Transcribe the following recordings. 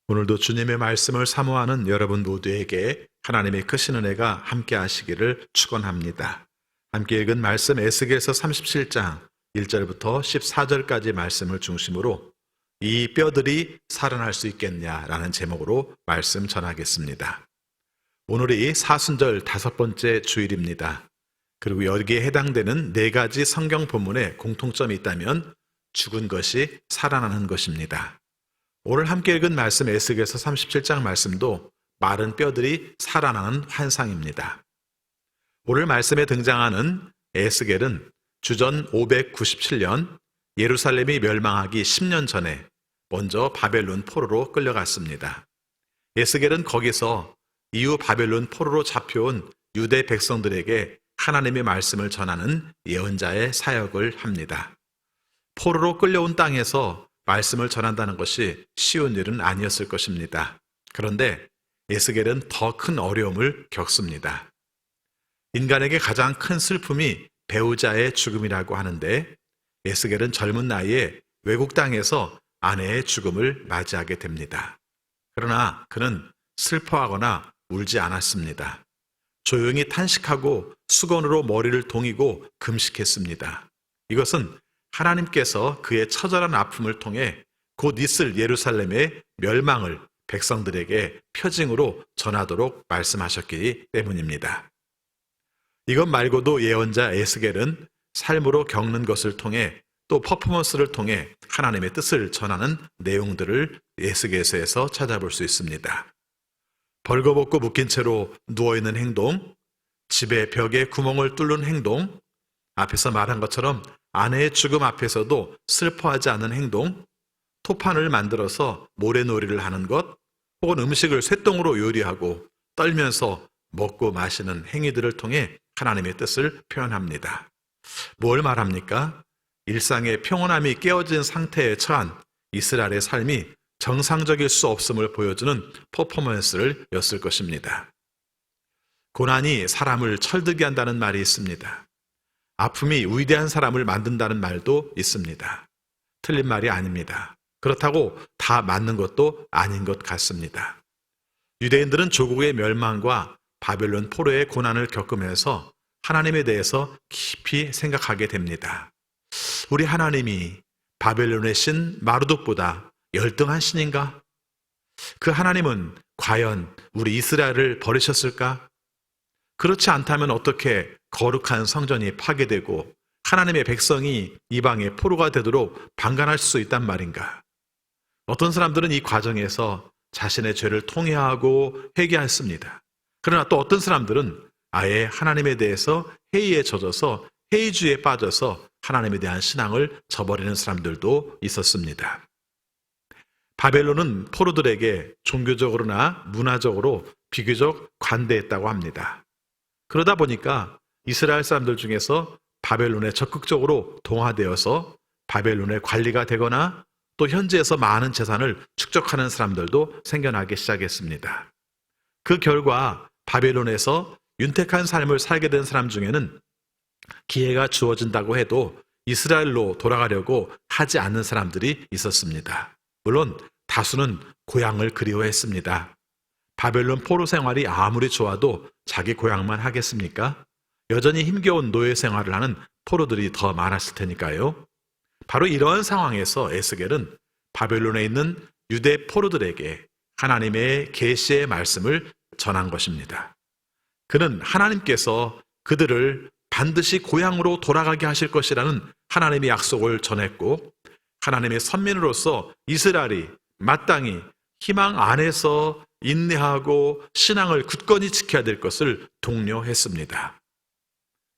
오늘도 주님의 말씀을 사모하는 여러분 모두에게 하나님의 크신 은혜가 함께 하시기를 축원합니다. 함께 읽은 말씀 에스겔서 37장 1절부터 14절까지 말씀을 중심으로 이 뼈들이 살아날 수 있겠냐라는 제목으로 말씀 전하겠습니다. 오늘이 사순절 5번째 주일입니다. 그리고 여기에 해당되는 4가지 성경 본문에 공통점이 있다면 죽은 것이 살아나는 것입니다. 오늘 함께 읽은 말씀 에스겔서 37장 말씀도 마른 뼈들이 살아나는 환상입니다. 오늘 말씀에 등장하는 에스겔은 주전 597년 예루살렘이 멸망하기 10년 전에 먼저 바벨론 포로로 끌려갔습니다. 에스겔은 거기서 이후 바벨론 포로로 잡혀온 유대 백성들에게 하나님의 말씀을 전하는 예언자의 사역을 합니다. 포로로 끌려온 땅에서 말씀을 전한다는 것이 쉬운 일은 아니었을 것입니다. 그런데 에스겔은 더 큰 어려움을 겪습니다. 인간에게 가장 큰 슬픔이 배우자의 죽음이라고 하는데 에스겔은 젊은 나이에 외국 땅에서 아내의 죽음을 맞이하게 됩니다. 그러나 그는 슬퍼하거나 울지 않았습니다. 조용히 탄식하고 수건으로 머리를 동이고 금식했습니다. 이것은 하나님께서 그의 처절한 아픔을 통해 곧 있을 예루살렘의 멸망을 백성들에게 표징으로 전하도록 말씀하셨기 때문입니다. 이것 말고도 예언자 에스겔은 삶으로 겪는 것을 통해 또 퍼포먼스를 통해 하나님의 뜻을 전하는 내용들을 에스겔서에서 찾아볼 수 있습니다. 벌거벗고 묶인 채로 누워있는 행동, 집의 벽에 구멍을 뚫는 행동, 앞에서 말한 것처럼 아내의 죽음 앞에서도 슬퍼하지 않는 행동, 토판을 만들어서 모래놀이를 하는 것, 혹은 음식을 쇠똥으로 요리하고 떨면서 먹고 마시는 행위들을 통해 하나님의 뜻을 표현합니다. 뭘 말합니까? 일상의 평온함이 깨어진 상태에 처한 이스라엘의 삶이 정상적일 수 없음을 보여주는 퍼포먼스를 였을 것입니다. 고난이 사람을 철들게 한다는 말이 있습니다. 아픔이 위대한 사람을 만든다는 말도 있습니다. 틀린 말이 아닙니다. 그렇다고 다 맞는 것도 아닌 것 같습니다. 유대인들은 조국의 멸망과 바벨론 포로의 고난을 겪으면서 하나님에 대해서 깊이 생각하게 됩니다. 우리 하나님이 바벨론의 신 마르독보다 열등한 신인가? 그 하나님은 과연 우리 이스라엘을 버리셨을까? 그렇지 않다면 어떻게 거룩한 성전이 파괴되고 하나님의 백성이 이방의 포로가 되도록 방관할 수 있단 말인가? 어떤 사람들은 이 과정에서 자신의 죄를 통회하고 회개했습니다. 그러나 또 어떤 사람들은 아예 하나님에 대해서 회의에 젖어서 회의주의에 빠져서 하나님에 대한 신앙을 저버리는 사람들도 있었습니다. 바벨론은 포로들에게 종교적으로나 문화적으로 비교적 관대했다고 합니다. 그러다 보니까 이스라엘 사람들 중에서 바벨론에 적극적으로 동화되어서 바벨론의 관리가 되거나 또 현지에서 많은 재산을 축적하는 사람들도 생겨나기 시작했습니다. 그 결과 바벨론에서 윤택한 삶을 살게 된 사람 중에는 기회가 주어진다고 해도 이스라엘로 돌아가려고 하지 않는 사람들이 있었습니다. 물론 다수는 고향을 그리워했습니다. 바벨론 포로 생활이 아무리 좋아도 자기 고향만 하겠습니까? 여전히 힘겨운 노예 생활을 하는 포로들이 더 많았을 테니까요. 바로 이러한 상황에서 에스겔은 바벨론에 있는 유대 포로들에게 하나님의 계시의 말씀을 전한 것입니다. 그는 하나님께서 그들을 반드시 고향으로 돌아가게 하실 것이라는 하나님의 약속을 전했고 하나님의 선민으로서 이스라엘이 마땅히 희망 안에서 인내하고 신앙을 굳건히 지켜야 될 것을 독려했습니다.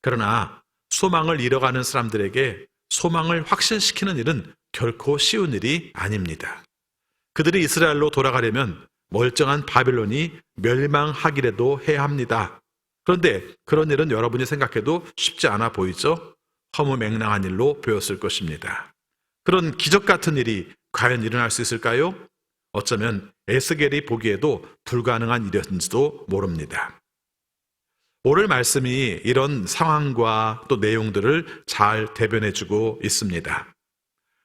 그러나 소망을 잃어가는 사람들에게 소망을 확신시키는 일은 결코 쉬운 일이 아닙니다. 그들이 이스라엘로 돌아가려면 멀쩡한 바벨론이 멸망하기라도 해야 합니다. 그런데 그런 일은 여러분이 생각해도 쉽지 않아 보이죠? 허무맹랑한 일로 보였을 것입니다. 그런 기적 같은 일이 과연 일어날 수 있을까요? 어쩌면 에스겔이 보기에도 불가능한 일이었는지도 모릅니다. 오늘 말씀이 이런 상황과 또 내용들을 잘 대변해주고 있습니다.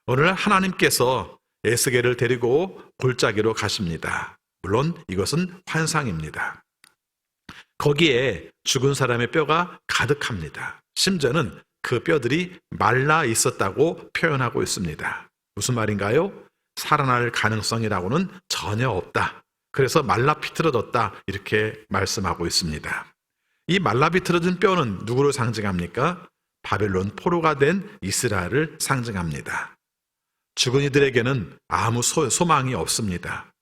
오늘 하나님께서 에스겔을 데리고 골짜기로 가십니다. 물론 이것은 환상입니다. 거기에 죽은 사람의 뼈가 가득합니다. 심지어는 그 뼈들이 말라 있었다고 표현하고 있습니다. 무슨 말인가요? 살아날 가능성이라고는 전혀 없다. 그래서 말라 비틀어졌다 이렇게 말씀하고 있습니다. 이 말라 비틀어진 뼈는 누구를 상징합니까? 바벨론 포로가 된 이스라엘을 상징합니다. 죽은 이들에게는 아무 소망이 없습니다.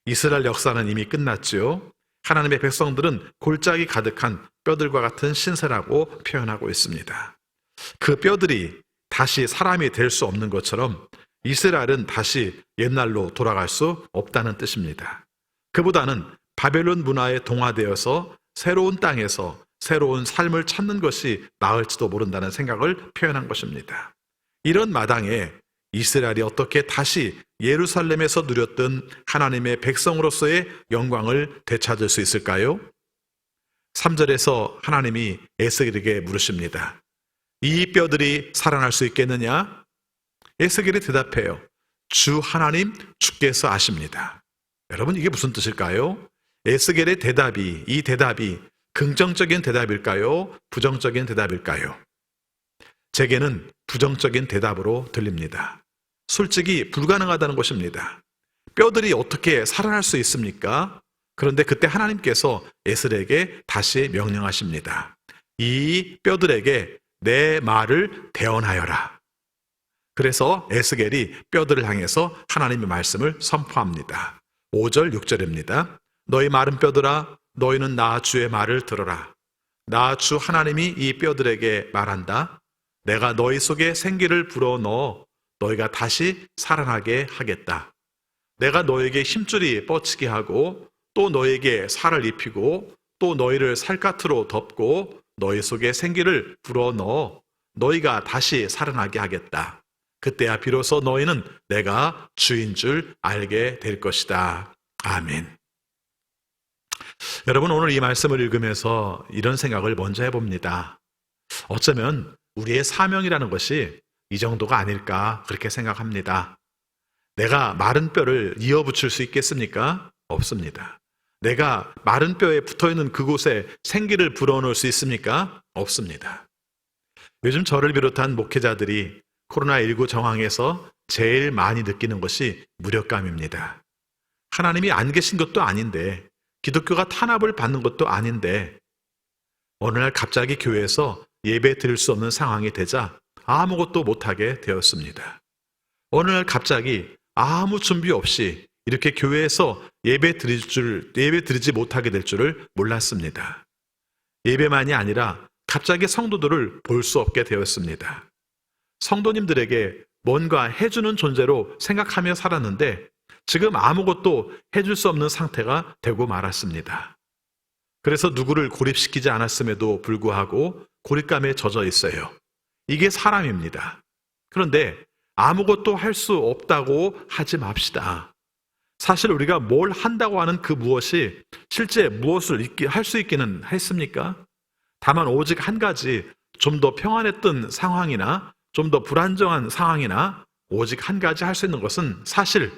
이스라엘 역사는 이미 끝났지요. 하나님의 백성들은 골짜기 가득한 뼈들과 같은 신세라고 표현하고 있습니다. 그 뼈들이 다시 사람이 될 수 없는 것처럼 이스라엘은 다시 옛날로 돌아갈 수 없다는 뜻입니다. 그보다는 바벨론 문화에 동화되어서 새로운 땅에서 새로운 삶을 찾는 것이 나을지도 모른다는 생각을 표현한 것입니다. 이런 마당에 이스라엘이 어떻게 다시 예루살렘에서 누렸던 하나님의 백성으로서의 영광을 되찾을 수 있을까요? 3절에서 하나님이 에스겔에게 물으십니다. 이 뼈들이 살아날 수 있겠느냐? 에스겔이 대답해요. 주 하나님 주께서 아십니다. 여러분 이게 무슨 뜻일까요? 에스겔의 이 대답이 긍정적인 대답일까요? 부정적인 대답일까요? 제게는 부정적인 대답으로 들립니다. 솔직히 불가능하다는 것입니다. 뼈들이 어떻게 살아날 수 있습니까? 그런데 그때 하나님께서 에스겔에게 다시 명령하십니다. 이 뼈들에게 내 말을 대언하여라. 그래서 에스겔이 뼈들을 향해서 하나님의 말씀을 선포합니다. 5절, 6절입니다. 너희 마른 뼈들아, 너희는 나 주의 말을 들어라. 나 주 하나님이 이 뼈들에게 말한다. 내가 너희 속에 생기를 불어넣어 너희가 다시 살아나게 하겠다. 내가 너에게 힘줄이 뻗치게 하고 또 너에게 살을 입히고 또 너희를 살갗으로 덮고 너희 속에 생기를 불어넣어 너희가 다시 살아나게 하겠다. 그때야 비로소 너희는 내가 주인 줄 알게 될 것이다. 아멘. 여러분 오늘 이 말씀을 읽으면서 이런 생각을 먼저 해봅니다. 어쩌면 우리의 사명이라는 것이 이 정도가 아닐까 그렇게 생각합니다. 내가 마른 뼈를 이어붙일 수 있겠습니까? 없습니다. 내가 마른 뼈에 붙어있는 그곳에 생기를 불어넣을 수 있습니까? 없습니다. 요즘 저를 비롯한 목회자들이 코로나19 정황에서 제일 많이 느끼는 것이 무력감입니다. 하나님이 안 계신 것도 아닌데 기독교가 탄압을 받는 것도 아닌데 어느 날 갑자기 교회에서 예배 드릴 수 없는 상황이 되자 아무것도 못하게 되었습니다. 어느 날 갑자기 아무 준비 없이 이렇게 교회에서 예배 드리지 못하게 될 줄을 몰랐습니다. 예배만이 아니라 갑자기 성도들을 볼 수 없게 되었습니다. 성도님들에게 뭔가 해주는 존재로 생각하며 살았는데 지금 아무것도 해줄 수 없는 상태가 되고 말았습니다. 그래서 누구를 고립시키지 않았음에도 불구하고 고립감에 젖어 있어요. 이게 사람입니다. 그런데 아무것도 할 수 없다고 하지 맙시다. 사실 우리가 뭘 한다고 하는 그 무엇이 실제 무엇을 할 수 있기는 했습니까? 다만 오직 한 가지 좀 더 평안했던 상황이나 좀 더 불안정한 상황이나 오직 한 가지 할 수 있는 것은 사실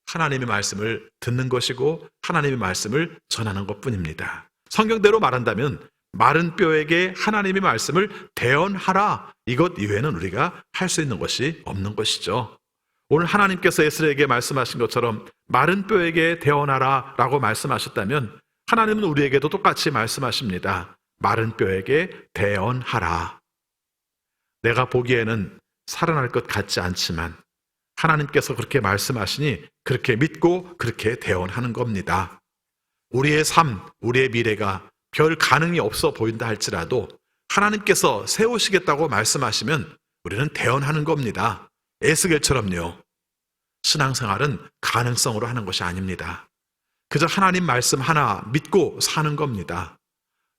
하나님의 말씀을 듣는 것이고 하나님의 말씀을 전하는 것뿐입니다. 성경대로 말한다면 마른 뼈에게 하나님의 말씀을 대언하라. 이것 이외에는 우리가 할 수 있는 것이 없는 것이죠. 오늘 하나님께서 에스겔에게 말씀하신 것처럼 마른 뼈에게 대언하라 라고 말씀하셨다면 하나님은 우리에게도 똑같이 말씀하십니다. 마른 뼈에게 대언하라. 내가 보기에는 살아날 것 같지 않지만 하나님께서 그렇게 말씀하시니 그렇게 믿고 그렇게 대언하는 겁니다. 우리의 삶, 우리의 미래가 별 가능이 없어 보인다 할지라도 하나님께서 세우시겠다고 말씀하시면 우리는 대언하는 겁니다. 에스겔처럼요. 신앙생활은 가능성으로 하는 것이 아닙니다. 그저 하나님 말씀 하나 믿고 사는 겁니다.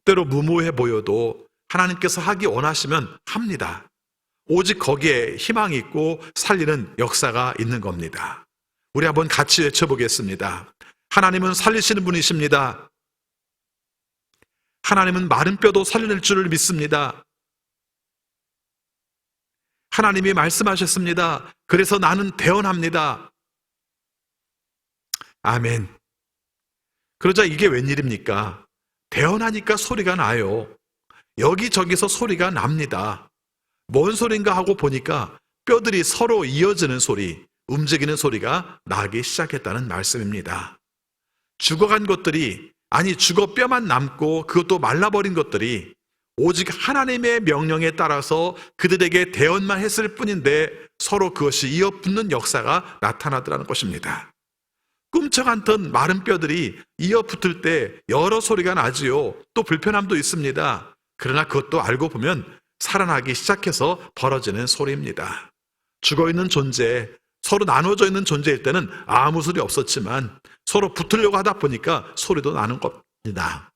때로 무모해 보여도 하나님께서 하기 원하시면 합니다. 오직 거기에 희망이 있고 살리는 역사가 있는 겁니다. 우리 한번 같이 외쳐보겠습니다. 하나님은 살리시는 분이십니다. 하나님은 마른 뼈도 살려낼 줄을 믿습니다. 하나님이 말씀하셨습니다. 그래서 나는 대언합니다. 아멘. 그러자 이게 웬일입니까? 대언하니까 소리가 나요. 여기저기서 소리가 납니다. 뭔 소린가 하고 보니까 뼈들이 서로 이어지는 소리, 움직이는 소리가 나기 시작했다는 말씀입니다. 죽어간 것들이, 아니 죽어 뼈만 남고 그것도 말라버린 것들이 오직 하나님의 명령에 따라서 그들에게 대언만 했을 뿐인데 서로 그것이 이어붙는 역사가 나타나더라는 것입니다. 꿈쩍 않던 마른 뼈들이 이어붙을 때 여러 소리가 나지요. 또 불편함도 있습니다. 그러나 그것도 알고 보면 살아나기 시작해서 벌어지는 소리입니다. 죽어있는 존재, 서로 나눠져 있는 존재일 때는 아무 소리 없었지만 서로 붙으려고 하다 보니까 소리도 나는 겁니다.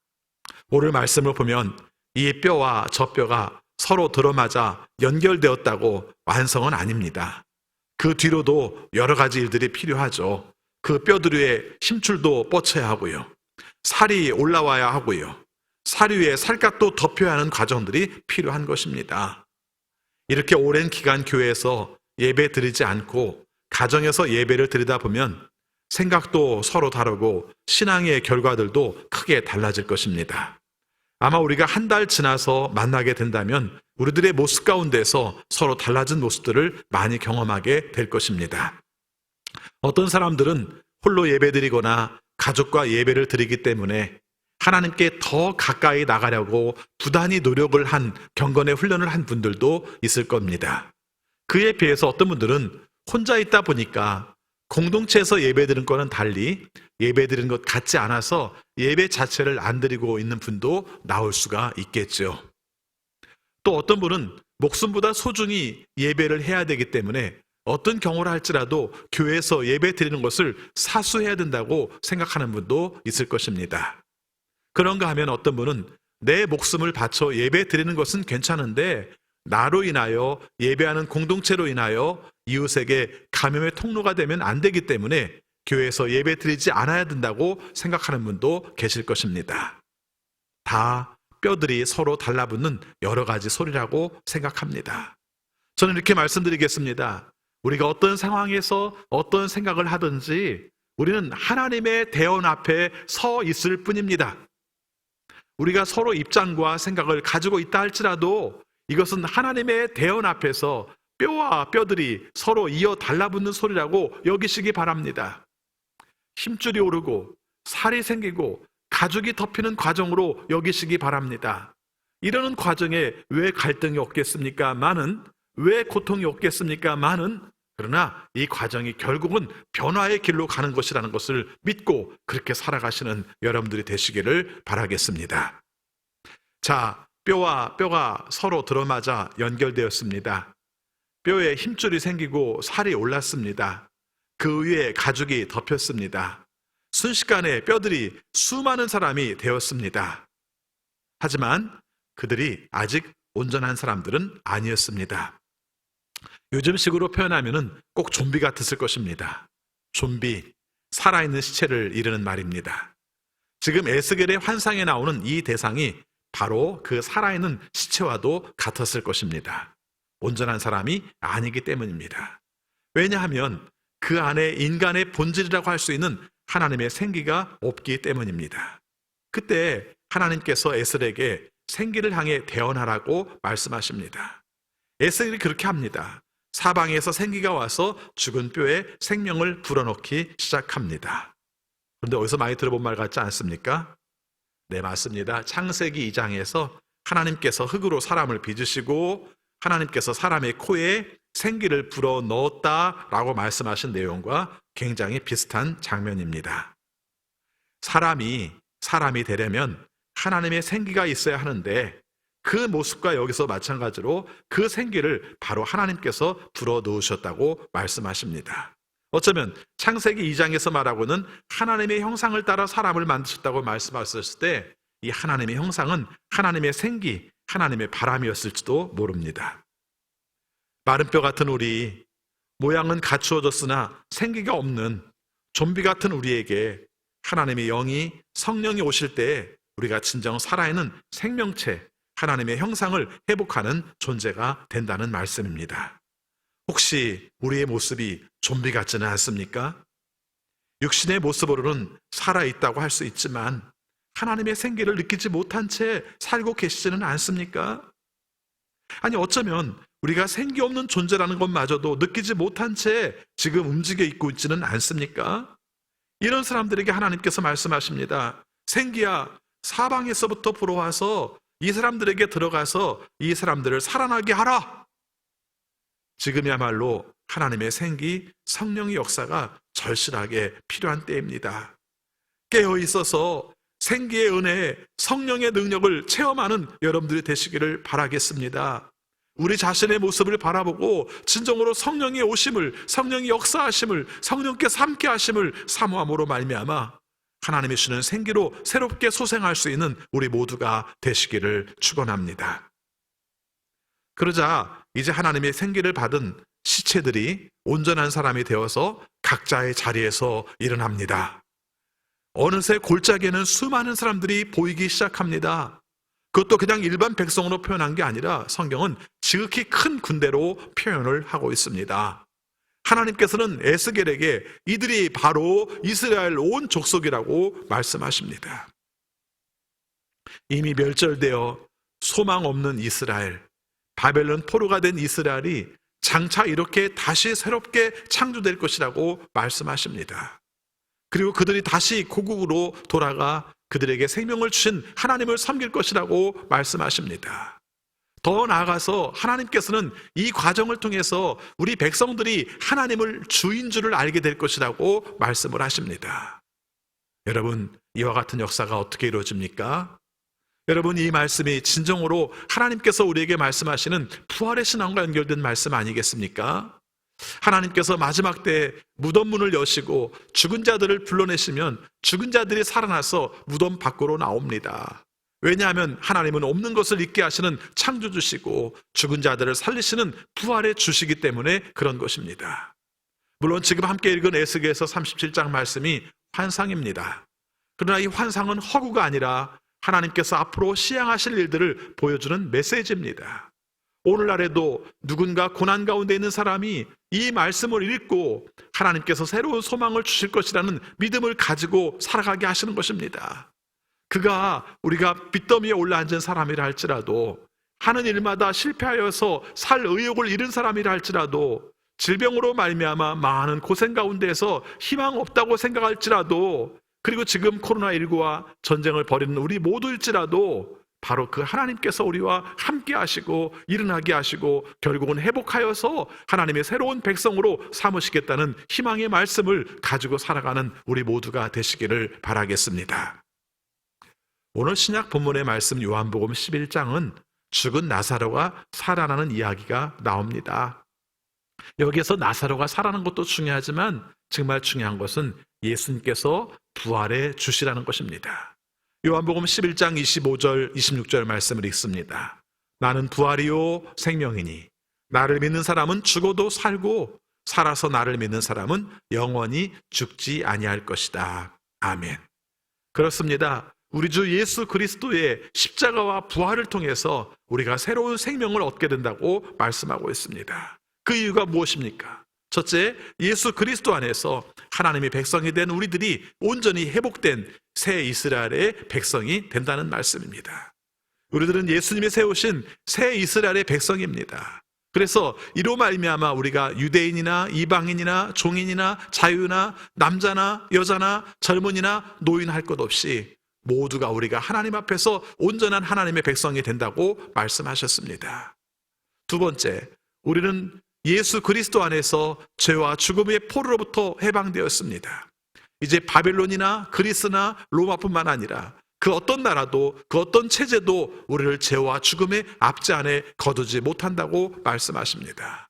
오늘 말씀을 보면 이 뼈와 저 뼈가 서로 들어맞아 연결되었다고 완성은 아닙니다. 그 뒤로도 여러 가지 일들이 필요하죠. 그 뼈들 위에 힘줄도 뻗쳐야 하고요. 살이 올라와야 하고요. 살 위에 살갗도 덮여야 하는 과정들이 필요한 것입니다. 이렇게 오랜 기간 교회에서 예배 드리지 않고 가정에서 예배를 드리다 보면 생각도 서로 다르고 신앙의 결과들도 크게 달라질 것입니다. 아마 우리가 한 달 지나서 만나게 된다면 우리들의 모습 가운데서 서로 달라진 모습들을 많이 경험하게 될 것입니다. 어떤 사람들은 홀로 예배드리거나 가족과 예배를 드리기 때문에 하나님께 더 가까이 나가려고 부단히 노력을 한 경건의 훈련을 한 분들도 있을 겁니다. 그에 비해서 어떤 분들은 혼자 있다 보니까 공동체에서 예배드리는 거는 달리 예배드리는 것 같지 않아서 예배 자체를 안 드리고 있는 분도 나올 수가 있겠죠. 또 어떤 분은 목숨보다 소중히 예배를 해야 되기 때문에 어떤 경우를 할지라도 교회에서 예배 드리는 것을 사수해야 된다고 생각하는 분도 있을 것입니다. 그런가 하면 어떤 분은 내 목숨을 바쳐 예배 드리는 것은 괜찮은데 나로 인하여 예배하는 공동체로 인하여 이웃에게 감염의 통로가 되면 안 되기 때문에 교회에서 예배 드리지 않아야 된다고 생각하는 분도 계실 것입니다. 다 뼈들이 서로 달라붙는 여러 가지 소리라고 생각합니다. 저는 이렇게 말씀드리겠습니다. 우리가 어떤 상황에서 어떤 생각을 하든지 우리는 하나님의 대언 앞에 서 있을 뿐입니다. 우리가 서로 입장과 생각을 가지고 있다 할지라도 이것은 하나님의 대언 앞에서 뼈와 뼈들이 서로 이어 달라붙는 소리라고 여기시기 바랍니다. 힘줄이 오르고 살이 생기고 가죽이 덮이는 과정으로 여기시기 바랍니다. 이러는 과정에 왜 갈등이 없겠습니까? 왜 고통이 없겠습니까? 그러나 이 과정이 결국은 변화의 길로 가는 것이라는 것을 믿고 그렇게 살아가시는 여러분들이 되시기를 바라겠습니다. 자, 뼈와 뼈가 서로 들어맞아 연결되었습니다. 뼈에 힘줄이 생기고 살이 올랐습니다. 그 위에 가죽이 덮였습니다. 순식간에 뼈들이 수많은 사람이 되었습니다. 하지만 그들이 아직 온전한 사람들은 아니었습니다. 요즘식으로 표현하면 꼭 좀비 같았을 것입니다. 좀비, 살아있는 시체를 이르는 말입니다. 지금 에스겔의 환상에 나오는 이 대상이 바로 그 살아있는 시체와도 같았을 것입니다. 온전한 사람이 아니기 때문입니다. 왜냐하면 그 안에 인간의 본질이라고 할 수 있는 하나님의 생기가 없기 때문입니다. 그때 하나님께서 에스겔에게 생기를 향해 대언하라고 말씀하십니다. 에스겔이 그렇게 합니다. 사방에서 생기가 와서 죽은 뼈에 생명을 불어넣기 시작합니다. 그런데 어디서 많이 들어본 말 같지 않습니까? 네, 맞습니다. 창세기 2장에서 하나님께서 흙으로 사람을 빚으시고 하나님께서 사람의 코에 생기를 불어넣었다라고 말씀하신 내용과 굉장히 비슷한 장면입니다. 사람이 되려면 하나님의 생기가 있어야 하는데 그 모습과 여기서 마찬가지로 그 생기를 바로 하나님께서 불어넣으셨다고 말씀하십니다. 어쩌면 창세기 2장에서 말하고는 하나님의 형상을 따라 사람을 만드셨다고 말씀하셨을 때 이 하나님의 형상은 하나님의 생기, 하나님의 바람이었을지도 모릅니다. 마른 뼈 같은 우리, 모양은 갖추어졌으나 생기가 없는 좀비 같은 우리에게 하나님의 영이, 성령이 오실 때 우리가 진정 살아있는 생명체, 하나님의 형상을 회복하는 존재가 된다는 말씀입니다. 혹시 우리의 모습이 좀비 같지는 않습니까? 육신의 모습으로는 살아있다고 할 수 있지만 하나님의 생기를 느끼지 못한 채 살고 계시지는 않습니까? 아니, 어쩌면 우리가 생기 없는 존재라는 것마저도 느끼지 못한 채 지금 움직여 있고 있지는 않습니까? 이런 사람들에게 하나님께서 말씀하십니다. 생기야, 사방에서부터 불어와서 이 사람들에게 들어가서 이 사람들을 살아나게 하라. 지금이야말로 하나님의 생기, 성령의 역사가 절실하게 필요한 때입니다. 깨어 있어서 생기의 은혜, 성령의 능력을 체험하는 여러분들이 되시기를 바라겠습니다. 우리 자신의 모습을 바라보고 진정으로 성령의 오심을, 성령의 역사하심을, 성령께서 함께 하심을 사모함으로 말미암아 하나님이 주는 생기로 새롭게 소생할 수 있는 우리 모두가 되시기를 축원합니다. 그러자 이제 하나님의 생기를 받은 시체들이 온전한 사람이 되어서 각자의 자리에서 일어납니다. 어느새 골짜기에는 수많은 사람들이 보이기 시작합니다. 그것도 그냥 일반 백성으로 표현한 게 아니라 성경은 지극히 큰 군대로 표현을 하고 있습니다. 하나님께서는 에스겔에게 이들이 바로 이스라엘 온 족속이라고 말씀하십니다. 이미 멸절되어 소망 없는 이스라엘, 바벨론 포로가 된 이스라엘이 장차 이렇게 다시 새롭게 창조될 것이라고 말씀하십니다. 그리고 그들이 다시 고국으로 돌아가 그들에게 생명을 주신 하나님을 섬길 것이라고 말씀하십니다. 더 나아가서 하나님께서는 이 과정을 통해서 우리 백성들이 하나님을 주인 줄을 알게 될 것이라고 말씀을 하십니다. 여러분, 이와 같은 역사가 어떻게 이루어집니까? 여러분, 이 말씀이 진정으로 하나님께서 우리에게 말씀하시는 부활의 신앙과 연결된 말씀 아니겠습니까? 하나님께서 마지막 때 무덤 문을 여시고 죽은 자들을 불러내시면 죽은 자들이 살아나서 무덤 밖으로 나옵니다. 왜냐하면 하나님은 없는 것을 있게 하시는 창조주시고 죽은 자들을 살리시는 부활의 주시기 때문에 그런 것입니다. 물론 지금 함께 읽은 에스겔서 37장 말씀이 환상입니다. 그러나 이 환상은 허구가 아니라 하나님께서 앞으로 시행하실 일들을 보여주는 메시지입니다. 오늘날에도 누군가 고난 가운데 있는 사람이 이 말씀을 읽고 하나님께서 새로운 소망을 주실 것이라는 믿음을 가지고 살아가게 하시는 것입니다. 그가 우리가 빚더미에 올라앉은 사람이라 할지라도, 하는 일마다 실패하여서 살 의욕을 잃은 사람이라 할지라도, 질병으로 말미암아 많은 고생 가운데에서 희망 없다고 생각할지라도, 그리고 지금 코로나19와 전쟁을 벌이는 우리 모두일지라도 바로 그 하나님께서 우리와 함께 하시고 일어나게 하시고 결국은 회복하여서 하나님의 새로운 백성으로 삼으시겠다는 희망의 말씀을 가지고 살아가는 우리 모두가 되시기를 바라겠습니다. 오늘 신약 본문의 말씀 요한복음 11장은 죽은 나사로가 살아나는 이야기가 나옵니다. 여기에서 나사로가 살아나는 것도 중요하지만 정말 중요한 것은 예수님께서 부활해 주시라는 것입니다. 요한복음 11장 25절 26절 말씀을 읽습니다. 나는 부활이요 생명이니 나를 믿는 사람은 죽어도 살고 살아서 나를 믿는 사람은 영원히 죽지 아니할 것이다. 아멘. 그렇습니다. 우리 주 예수 그리스도의 십자가와 부활을 통해서 우리가 새로운 생명을 얻게 된다고 말씀하고 있습니다. 그 이유가 무엇입니까? 첫째, 예수 그리스도 안에서 하나님의 백성이 된 우리들이 온전히 회복된 새 이스라엘의 백성이 된다는 말씀입니다. 우리들은 예수님이 세우신 새 이스라엘의 백성입니다. 그래서 이로 말미암아 우리가 유대인이나 이방인이나 종인이나 자유나 남자나 여자나 젊은이나 노인 할 것 없이 모두가 우리가 하나님 앞에서 온전한 하나님의 백성이 된다고 말씀하셨습니다. 두 번째, 우리는 예수 그리스도 안에서 죄와 죽음의 포로로부터 해방되었습니다. 이제 바벨론이나 그리스나 로마뿐만 아니라 그 어떤 나라도 그 어떤 체제도 우리를 죄와 죽음의 압제 안에 거두지 못한다고 말씀하십니다.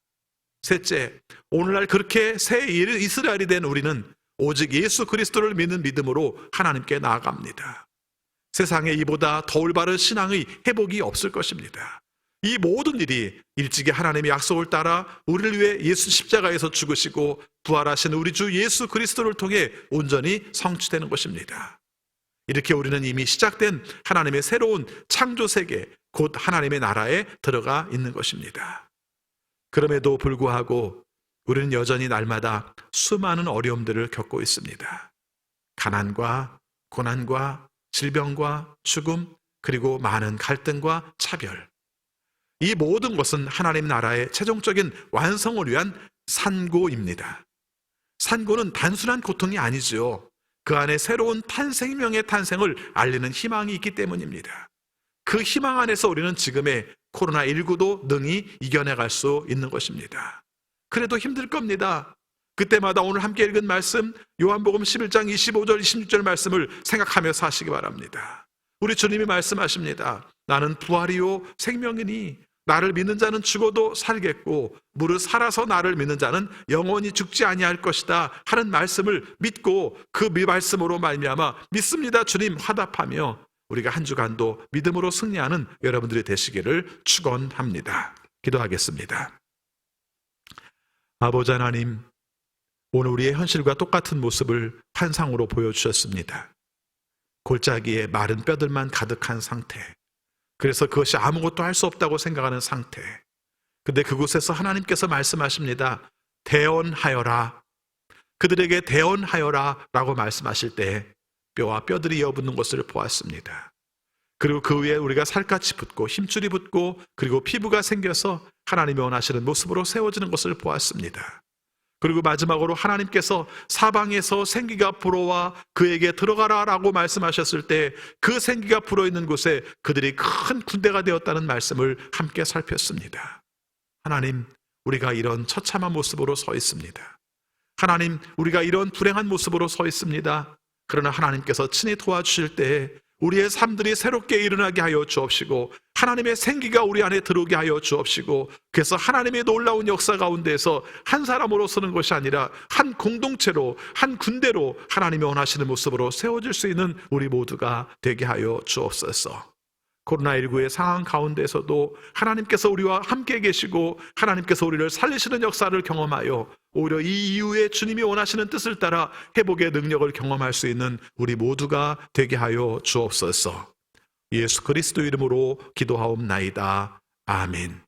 셋째, 오늘날 그렇게 새 이스라엘이 된 우리는 오직 예수 그리스도를 믿는 믿음으로 하나님께 나아갑니다. 세상에 이보다 더 올바른 신앙의 회복이 없을 것입니다. 이 모든 일이 일찍이 하나님의 약속을 따라 우리를 위해 예수 십자가에서 죽으시고 부활하신 우리 주 예수 그리스도를 통해 온전히 성취되는 것입니다. 이렇게 우리는 이미 시작된 하나님의 새로운 창조 세계, 곧 하나님의 나라에 들어가 있는 것입니다. 그럼에도 불구하고 우리는 여전히 날마다 수많은 어려움들을 겪고 있습니다. 가난과 고난과 질병과 죽음, 그리고 많은 갈등과 차별. 이 모든 것은 하나님 나라의 최종적인 완성을 위한 산고입니다. 산고는 단순한 고통이 아니죠. 그 안에 새로운 판생명의 탄생을 알리는 희망이 있기 때문입니다. 그 희망 안에서 우리는 지금의 코로나19도 능히 이겨내갈 수 있는 것입니다. 그래도 힘들 겁니다. 그때마다 오늘 함께 읽은 말씀 요한복음 11장 25절 26절 말씀을 생각하며 사시기 바랍니다. 우리 주님이 말씀하십니다. 나는 부활이요 생명이니 나를 믿는 자는 죽어도 살겠고 무릇 살아서 나를 믿는 자는 영원히 죽지 아니할 것이다 하는 말씀을 믿고 그 말씀으로 말미암아 믿습니다 주님 화답하며 우리가 한 주간도 믿음으로 승리하는 여러분들이 되시기를 축원합니다. 기도하겠습니다. 아버지 하나님, 오늘 우리의 현실과 똑같은 모습을 환상으로 보여주셨습니다. 골짜기에 마른 뼈들만 가득한 상태, 그래서 그것이 아무것도 할 수 없다고 생각하는 상태. 근데 그곳에서 하나님께서 말씀하십니다. 대언하여라. 그들에게 대언하여라 라고 말씀하실 때 뼈와 뼈들이 이어붙는 것을 보았습니다. 그리고 그 위에 우리가 살갗이 붙고 힘줄이 붙고 그리고 피부가 생겨서 하나님이 원하시는 모습으로 세워지는 것을 보았습니다. 그리고 마지막으로 하나님께서 사방에서 생기가 불어와 그에게 들어가라 라고 말씀하셨을 때 그 생기가 불어있는 곳에 그들이 큰 군대가 되었다는 말씀을 함께 살폈습니다. 하나님, 우리가 이런 처참한 모습으로 서 있습니다. 하나님, 우리가 이런 불행한 모습으로 서 있습니다. 그러나 하나님께서 친히 도와주실 때에 우리의 삶들이 새롭게 일어나게 하여 주옵시고 하나님의 생기가 우리 안에 들어오게 하여 주옵시고 그래서 하나님의 놀라운 역사 가운데에서 한 사람으로 서는 것이 아니라 한 공동체로 한 군대로 하나님이 원하시는 모습으로 세워질 수 있는 우리 모두가 되게 하여 주옵소서. 코로나19의 상황 가운데서도 하나님께서 우리와 함께 계시고 하나님께서 우리를 살리시는 역사를 경험하여 오히려 이 이후에 주님이 원하시는 뜻을 따라 회복의 능력을 경험할 수 있는 우리 모두가 되게 하여 주옵소서. 예수 그리스도 이름으로 기도하옵나이다. 아멘.